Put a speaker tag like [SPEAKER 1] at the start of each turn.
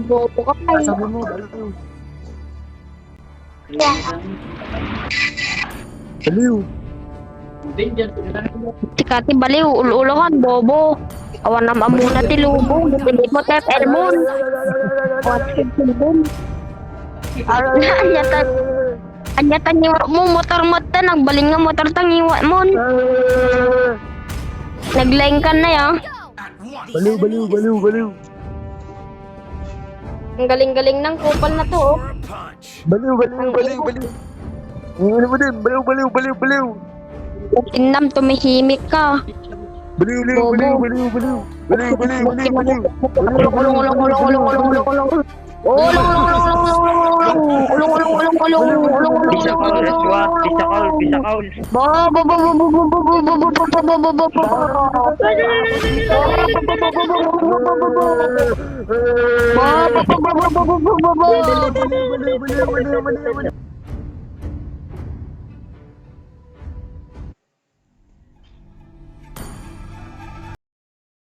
[SPEAKER 1] Bobo ka pa eh.
[SPEAKER 2] Sabi mo, baliw. Baliw.
[SPEAKER 1] Tikati baliw, ululokan, bobo. Awan na muna ti lubong, pilit mo tep elmon. Watching silbon. Anyatan niwa mo, motor mo ta, nagbaling nga motor tangiwa mo. Naglaing ka na ya.
[SPEAKER 2] Baliw, baliw, baliw, baliw.
[SPEAKER 1] Ang galing-galing ng kupal na to oh.
[SPEAKER 2] Baliw, baliw, baliw, baliw. Ano mo din? Baliw, baliw, baliw, baliw.
[SPEAKER 1] Tinam, tumihimik ka.
[SPEAKER 2] Baliw, baliw, baliw, baliw, baliw. Baliw, baliw, baliw, baliw.
[SPEAKER 1] Ulong,